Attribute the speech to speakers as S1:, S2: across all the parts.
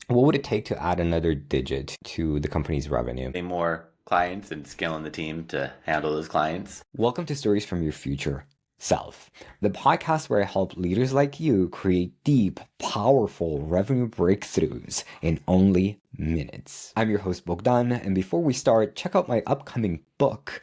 S1: What would it take to add another digit to the company's revenue?
S2: More clients and scaling the team to handle those clients.
S1: Welcome to Stories from Your Future Self, the podcast where I help leaders like you create deep, powerful revenue breakthroughs in only minutes. I'm your host, Bogdan, and before we start, check out my upcoming book,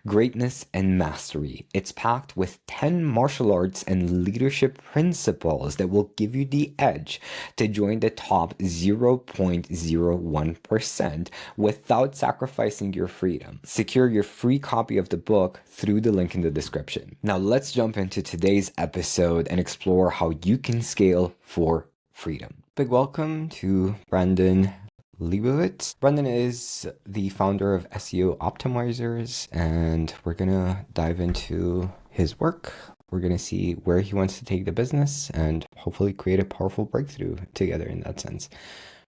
S1: Greatness and Mastery. It's packed with 10 martial arts and leadership principles that will give you the edge to join the top 0.01% without sacrificing your freedom. Secure your free copy of the book through the link in the description. Now let's jump into today's episode and explore how you can scale for freedom. Big welcome to Brandon Leibowitz. Brandon is the founder of SEO Optimizers, and we're gonna dive into his work. We're gonna see where he wants to take the business and hopefully create a powerful breakthrough together in that sense.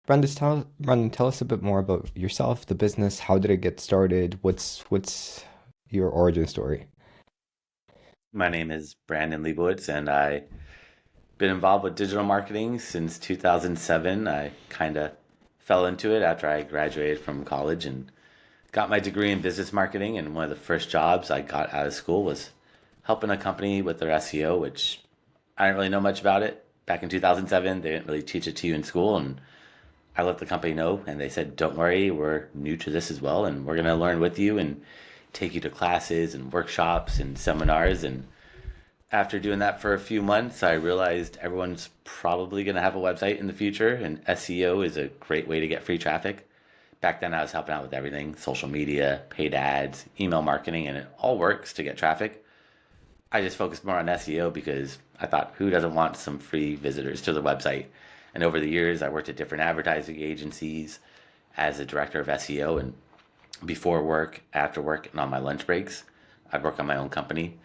S1: Brandon, tell us a bit more about yourself, the business. How did it get started? What's your origin story?
S2: My name is Brandon Leibowitz, and I've been involved with digital marketing since 2007. I kind of fell into it after I graduated from college and got my degree in business marketing. And one of the first jobs I got out of school was helping a company with their SEO, which I didn't really know much about it. Back in 2007, they didn't really teach it to you in school. And I let the company know, and they said, don't worry, we're new to this as well. And we're going to learn with you and take you to classes and workshops and seminars. And after doing that for a few months, I realized everyone's probably going to have a website in the future, and SEO is a great way to get free traffic. Back then, I was helping out with everything: social media, paid ads, email marketing, and it all works to get traffic. I just focused more on SEO because I thought, who doesn't want some free visitors to the website? And over the years, I worked at different advertising agencies as a director of SEO, and before work, after work, and on my lunch breaks, I'd work on my own company,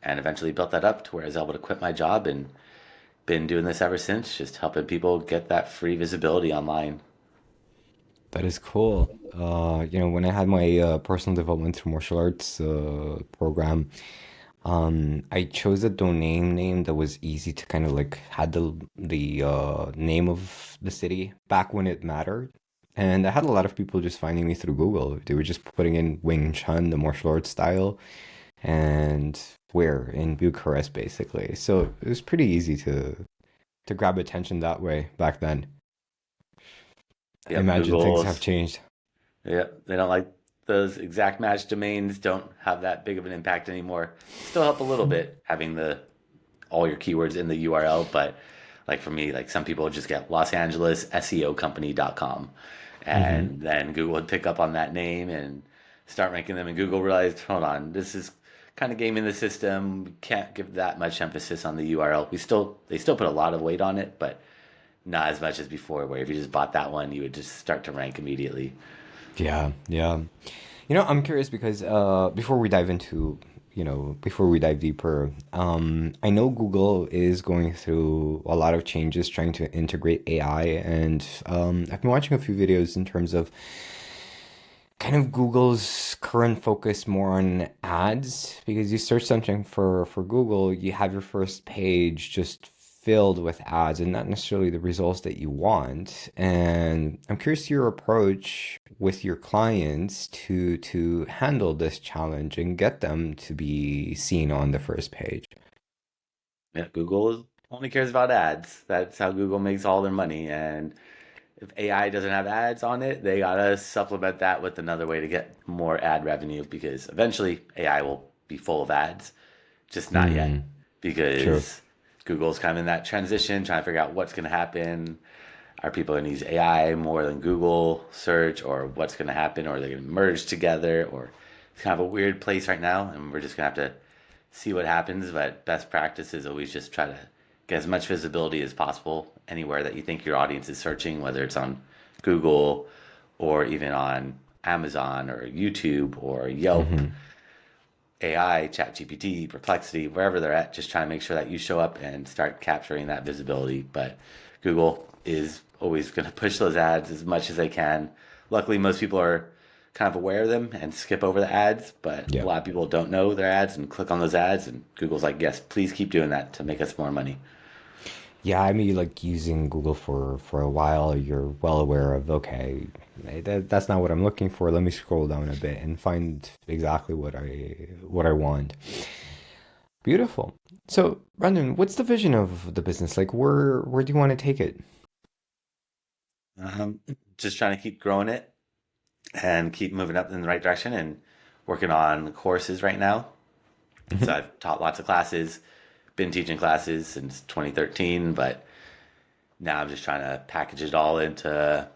S2: and eventually built that up to where I was able to quit my job and been doing this ever since, just helping people get that free visibility online.
S1: That is cool. When I had my personal development through martial arts program, I chose a domain name that was easy to kind of like had the name of the city back when it mattered. And I had a lot of people just finding me through Google. They were just putting in Wing Chun, the martial arts style, and where in Bucharest basically. So it was pretty easy to grab attention that way back then. I
S2: Yep,
S1: imagine things have
S2: Google's,
S1: changed.
S2: yep, they don't like those exact match domains don't have that big of an impact anymore. Still help a little bit having the all your keywords in the URL, but like for me, like some people just get Los Angeles SEO Company.com,
S1: Hmm.
S2: and then Google would pick up on that name and start ranking them, and Google realized, hold on, this is kind of gaming the system. We can't give that much emphasis on the URL. They still put a lot of weight on it, but not as much as before, where if you just bought that one, you would just start to rank immediately.
S1: Yeah, yeah. I'm curious because before we dive deeper, I know Google is going through a lot of changes trying to integrate AI, and I've been watching a few videos in terms of kind of Google's current focus more on ads because you search something for Google, you have your first page just filled with ads and not necessarily the results that you want. And I'm curious your approach with your clients to handle this challenge and get them to be seen on the first page.
S2: Yeah, only cares about ads. That's how Google makes all their money. And if AI doesn't have ads on it, they gotta supplement that with another way to get more ad revenue because eventually AI will be full of ads, just not yet
S1: Mm, true.
S2: because Google's kind of in that transition, trying to figure out what's going to happen. Are people going to use AI more than Google search, or what's going to happen, or are they going to merge together, or it's kind of a weird place right now, and we're just going to have to see what happens. But best practice is always just try to get as much visibility as possible anywhere that you think your audience is searching, whether it's on Google or even on Amazon or YouTube or Yelp,
S1: Hmm.
S2: AI, ChatGPT, Perplexity, wherever they're at, just trying to make sure that you show up and start capturing that visibility. But Google is always going to push those ads as much as they can. Luckily, most people are kind of aware of them and skip over the ads, but a
S1: Yeah.
S2: lot of people don't know their ads and click on those ads. And Google's like, yes, please keep doing that to make us more money.
S1: Yeah, I mean, like using Google for a while, you're well aware of, okay, that's not what I'm looking for. Let me scroll down a bit and find exactly what I want. Beautiful. So, Brandon, what's the vision of the business? Like, where do you want to take it?
S2: Um, just trying to keep growing it and keep moving up in the right direction and working on courses right now. So
S1: Hmm.
S2: I've taught lots of classes, been teaching classes since 2013, but now I'm just trying to package it all into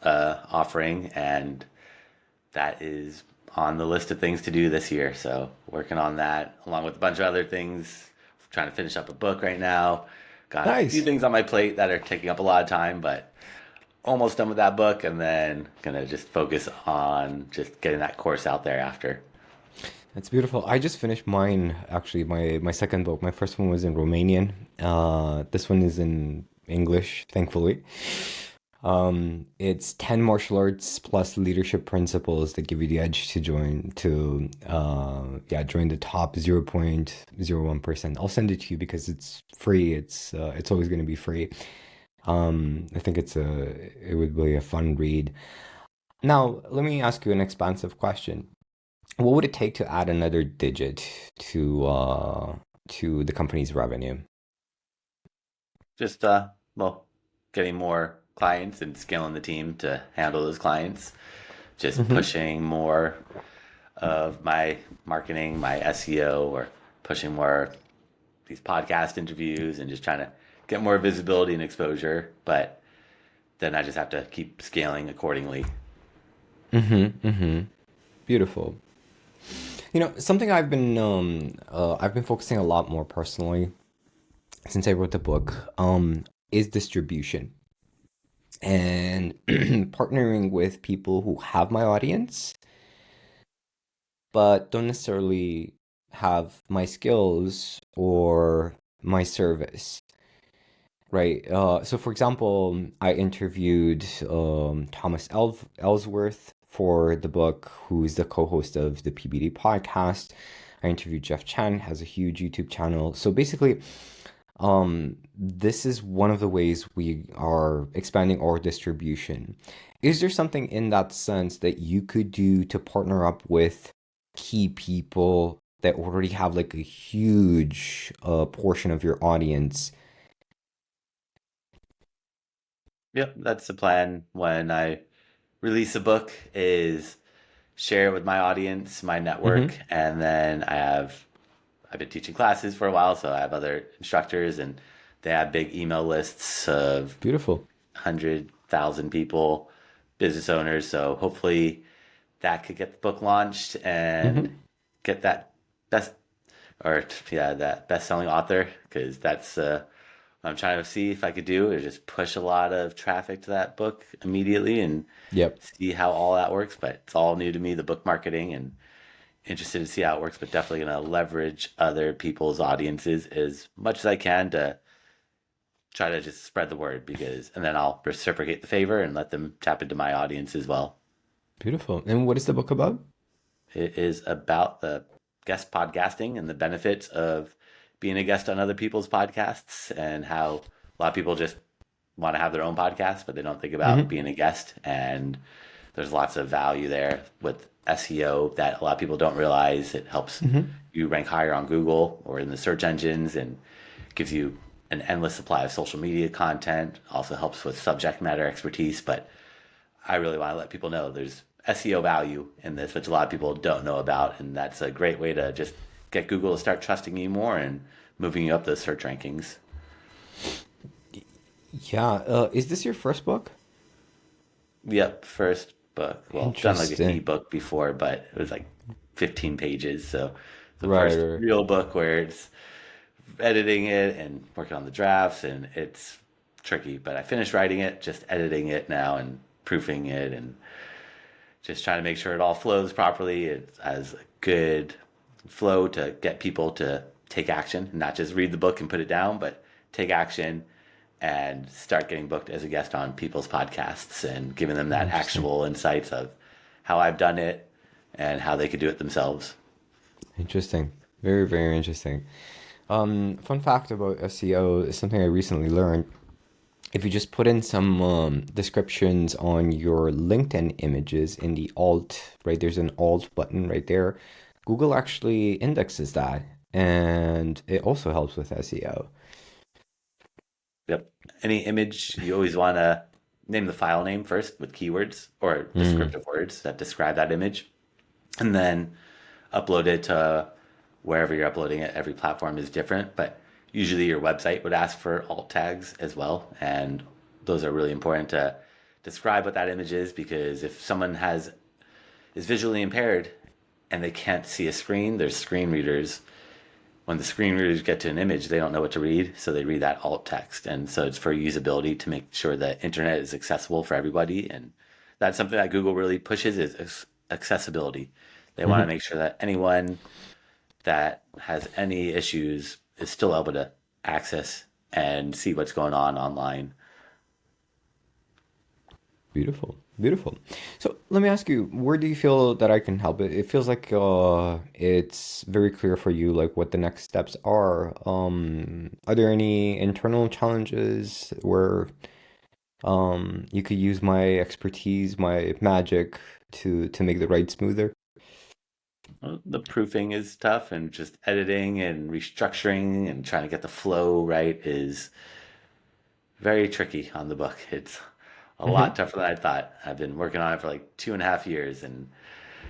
S2: offering, and that is on the list of things to do this year. So working on that along with a bunch of other things, trying to finish up a book right now. Got a few
S1: Nice.
S2: things on my plate that are taking up a lot of time, but almost done with that book, and then gonna just focus on just getting that course out there after.
S1: That's beautiful. I just finished mine, actually, my second book. My first one was in Romanian. This one is in English, thankfully. It's 10 martial arts plus leadership principles that give you the edge to join the top 0.01%. I'll send it to you because it's free. It's always going to be free. I think it would be a fun read. Now, let me ask you an expansive question. What would it take to add another digit to the company's revenue?
S2: Just well, getting more clients and scaling the team to handle those clients. Just
S1: Hmm.
S2: pushing more of my marketing, my SEO, or pushing more these podcast interviews and just trying to get more visibility and exposure. But then I just have to keep scaling accordingly.
S1: Hmm. Hmm. Beautiful. Something I've been focusing a lot more personally since I wrote the book, is distribution and partnering with people who have my audience, but don't necessarily have my skills or my service. Right. So, for example, I interviewed Thomas Ellsworth for the book, who is the co-host of the PBD podcast. I interviewed Jeff Chan, has a huge YouTube channel. So basically, this is one of the ways we are expanding our distribution. Is there something in that sense that you could do to partner up with key people that already have like a huge portion of your audience?
S2: Yep, that's the plan when I release a book is share it with my audience, my network,
S1: Hmm.
S2: and then I've been teaching classes for a while, so I have other instructors and they have big email lists of
S1: Beautiful.
S2: 100,000 people, business owners. So hopefully that could get the book launched and
S1: Hmm.
S2: get that best or yeah, that best-selling author, because that's what I'm trying to see if I could do is just push a lot of traffic to that book immediately and
S1: Yep.
S2: see how all that works. But it's all new to me, the book marketing, and interested to see how it works, but definitely going to leverage other people's audiences as much as I can to try to just spread the word, because and then I'll reciprocate the favor and let them tap into my audience as well.
S1: Beautiful. And what is the book about?
S2: It is about the guest podcasting and the benefits of being a guest on other people's podcasts, and how a lot of people just want to have their own podcast, but they don't think about
S1: Hmm.
S2: being a guest. And there's lots of value there with SEO that a lot of people don't realize. It helps
S1: Hmm.
S2: you rank higher on Google or in the search engines, and gives you an endless supply of social media content. Also helps with subject matter expertise. But I really want to let people know there's SEO value in this, which a lot of people don't know about. And that's a great way to just get Google to start trusting you more and moving you up those search rankings.
S1: Yeah. Is this your first book?
S2: Yep, first book. Well, I've done like an
S1: Interesting.
S2: ebook before, but it was like 15 pages. So the
S1: Right.
S2: first
S1: Right.
S2: real book where it's editing it and working on the drafts, and it's tricky. But I finished writing it, just editing it now and proofing it, and just trying to make sure it all flows properly. It has a good flow to get people to take action, not just read the book and put it down, but take action and start getting booked as a guest on people's podcasts and giving them that
S1: Interesting.
S2: actual insights of how I've done it and how they could do it themselves.
S1: Interesting. Very, very interesting. Fun fact about SEO is something I recently learned. If you just put in some descriptions on your LinkedIn images in the alt, right? There's an alt button right there. Google actually indexes that, and it also helps with SEO.
S2: Yep. Any image, you always want to name the file name first with keywords or
S1: Mm,
S2: descriptive words that describe that image, and then upload it to wherever you're uploading it. Every platform is different, but usually your website would ask for alt tags as well. And those are really important to describe what that image is, because if someone is visually impaired and they can't see a screen, there's screen readers. When the screen readers get to an image, they don't know what to read, so they read that alt text. And so it's for usability to make sure that internet is accessible for everybody. And that's something that Google really pushes is accessibility. They want to
S1: mhm.
S2: make sure that anyone that has any issues is still able to access and see what's going on online.
S1: Beautiful, beautiful. So let me ask you, where do you feel that I can help? It feels like it's very clear for you, like what the next steps are. Are there any internal challenges where you could use my expertise, my magic to make the ride smoother?
S2: Well, the proofing is tough, and just editing and restructuring and trying to get the flow right is very tricky on the book. It's a lot
S1: Hmm.
S2: tougher than I thought. I've been working on it for like 2.5 years and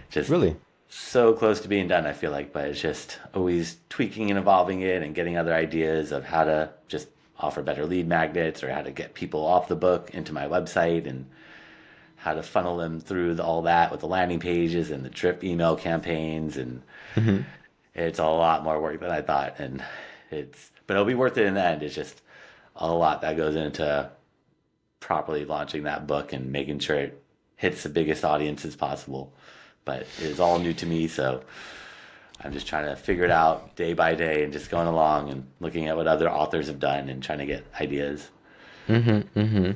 S2: just
S1: Really?
S2: so close to being done, I feel like, but it's just always tweaking and evolving it and getting other ideas of how to just offer better lead magnets or how to get people off the book into my website and how to funnel them through all that with the landing pages and the drip email campaigns. And
S1: Hmm.
S2: it's a lot more work than I thought. But it'll be worth it in the end. It's just a lot that goes into properly launching that book and making sure it hits the biggest audiences possible. But it's all new to me, so I'm just trying to figure it out day by day and just going along and looking at what other authors have done and trying to get ideas.
S1: Hmm. Hmm.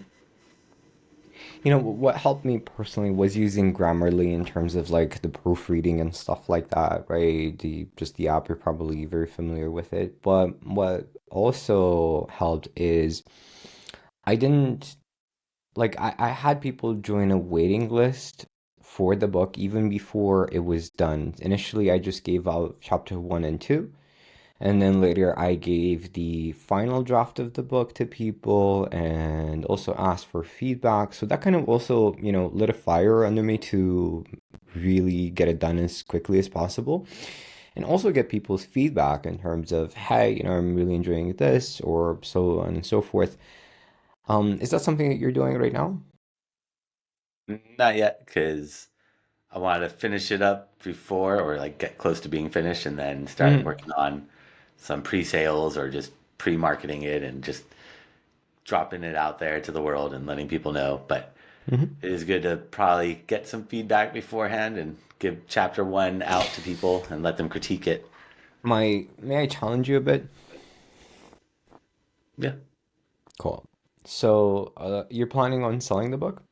S1: You know, what helped me personally was using Grammarly in terms of like the proofreading and stuff like that, right? The app, you're probably very familiar with it. But what also helped is I didn't I had people join a waiting list for the book even before it was done. Initially, I just gave out chapter one and two. And then later I gave the final draft of the book to people and also asked for feedback. So that kind of also, lit a fire under me to really get it done as quickly as possible and also get people's feedback in terms of, hey, I'm really enjoying this or so on and so forth. Is that something that you're doing right now?
S2: Not yet, because I wanted to finish it up before or like get close to being finished and then start
S1: Hmm.
S2: working on some pre-sales or just pre-marketing it and just dropping it out there to the world and letting people know. But
S1: Hmm.
S2: it is good to probably get some feedback beforehand and give chapter one out to people and let them critique it.
S1: May I challenge you a bit?
S2: Yeah.
S1: Cool. So, you're planning on selling the book?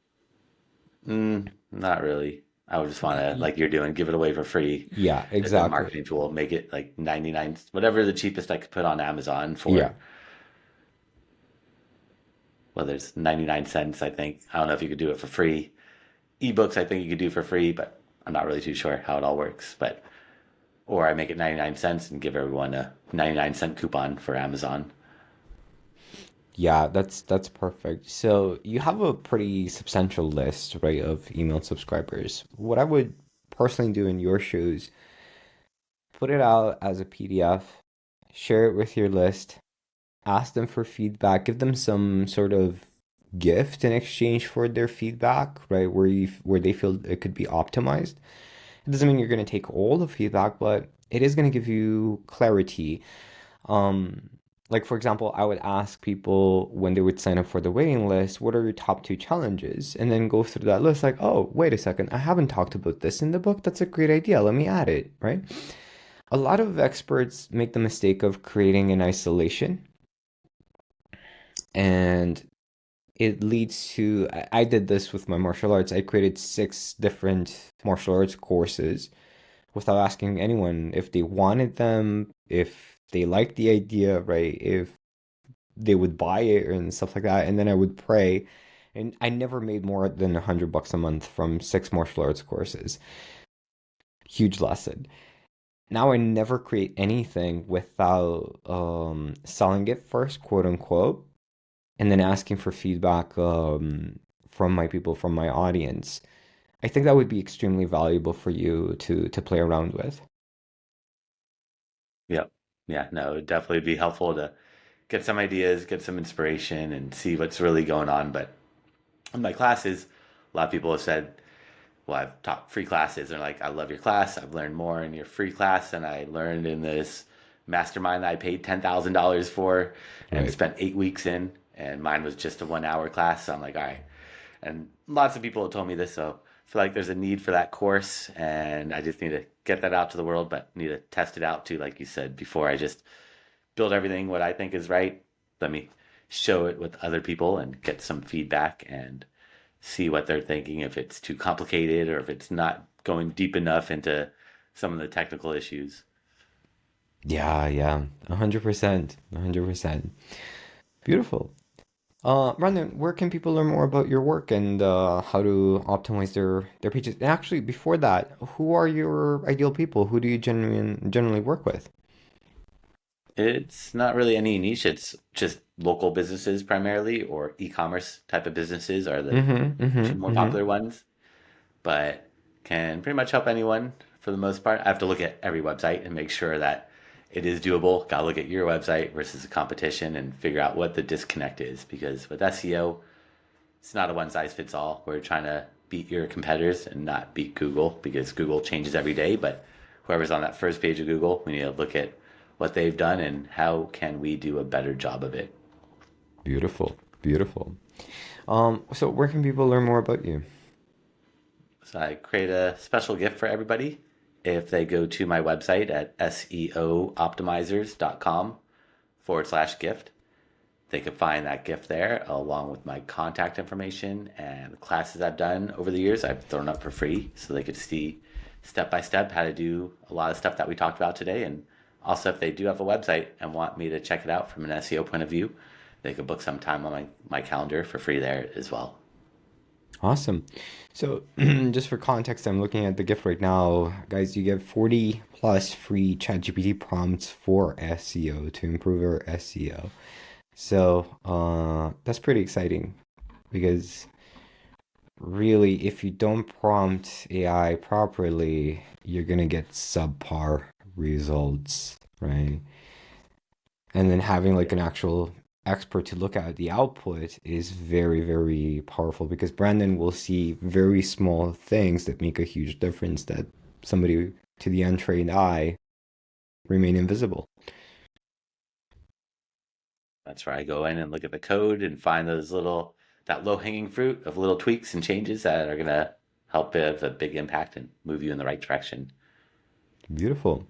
S2: Not really. I would just want to, like you're doing, give it away for free
S1: Yeah,
S2: as a
S1: exactly.
S2: marketing tool. Make it like 99, whatever the cheapest I could put on Amazon
S1: Yeah.
S2: for, whether it's 99 cents, I think. I don't know if you could do it for free. Ebooks, I think you could do for free, but I'm not really too sure how it all works. But, or I make it 99 cents and give everyone a 99-cent coupon for Amazon.
S1: Yeah, that's perfect. So you have a pretty substantial list, right, of email subscribers. What I would personally do in your shoes, put it out as a PDF, share it with your list, ask them for feedback, give them some sort of gift in exchange for their feedback, right, where they feel it could be optimized. It doesn't mean you're going to take all the feedback, but it is going to give you clarity. Um, like for example, I would ask people when they would sign up for the waiting list, what are your top two challenges? And then go through that list like, oh, wait a second, I haven't talked about this in the book. That's a great idea. Let me add it, right? A lot of experts make the mistake of creating in isolation, and it leads to I did this with my martial arts. I created six different martial arts courses without asking anyone if they wanted them, if they liked the idea, right? If they would buy it and stuff like that, and then I would pray. And I never made more than $100 a month from 6 martial arts courses. Huge lesson. Now I never create anything without selling it first, quote unquote, and then asking for feedback from my people, from my audience. I think that would be extremely valuable for you to play around with.
S2: Yep. Yeah, no, it'd definitely be helpful to get some ideas, get some inspiration, and see what's really going on. But in my classes, a lot of people have said, well, I've taught free classes. They're like, I love your class. I've learned more in your free class than I learned in this mastermind that I paid $10,000 for and
S1: Right.
S2: spent 8 weeks in. And mine was just a 1 hour class. So I'm like, all right. And lots of people have told me this. So I feel like there's a need for that course. And I just need to get that out to the world, but need to test it out too, like you said, before I just build everything what I think is right. Let me show it with other people and get some feedback and see what they're thinking, if it's too complicated or if it's not going deep enough into some of the technical issues.
S1: Yeah, yeah. 100%. 100%. Beautiful. Brandon, where can people learn more about your work and how to optimize their pages? And actually, before that, who are your ideal people? Who do you generally work with?
S2: It's not really any niche, it's just local businesses primarily, or e-commerce type of businesses are the
S1: Mm-hmm,
S2: two
S1: mm-hmm,
S2: more
S1: mm-hmm.
S2: popular ones, but can pretty much help anyone for the most part. I have to look at every website and make sure that it is doable. Got to look at your website versus the competition and figure out what the disconnect is, because with SEO, it's not a one size fits all. We're trying to beat your competitors and not beat Google, because Google changes every day. But whoever's on that first page of Google, we need to look at what they've done and how can we do a better job of it.
S1: Beautiful, beautiful. So where can people learn more about you?
S2: So I create a special gift for everybody if they go to my website at seooptimizers.com/gift. They can find that gift there along with my contact information and the classes I've done over the years. I've thrown up for free so they could see step by step how to do a lot of stuff that we talked about today. And also, if they do have a website and want me to check it out from an SEO point of view, they could book some time on my calendar for free there as well.
S1: Awesome. So, just for context, I'm looking at the gift right now. Guys, you get 40 plus free ChatGPT prompts for SEO to improve your SEO. So, that's pretty exciting because really, if you don't prompt AI properly, you're gonna get subpar results, right? And then having like
S2: Yeah,
S1: an actual expert to look at the output is very, very powerful because Brandon will see very small things that make a huge difference that somebody to the untrained eye remain invisible.
S2: that's where I go in and look at the code and find that low hanging fruit of little tweaks and changes that are going to help have a big impact and move you in the right direction.
S1: Beautiful.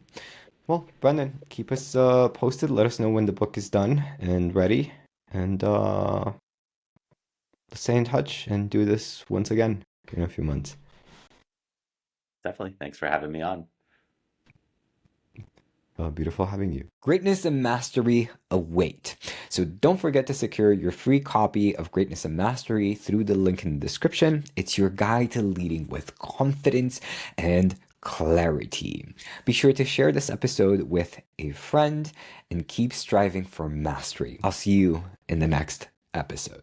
S1: Well, Brandon, keep us posted. Let us know when the book is done and ready. And let's stay in touch and do this once again in a few months.
S2: Definitely. Thanks for having me on.
S1: Beautiful having you. Greatness and Mastery await. So don't forget to secure your free copy of Greatness and Mastery through the link in the description. It's your guide to leading with confidence and clarity. Be sure to share this episode with a friend and keep striving for mastery. I'll see you in the next episode.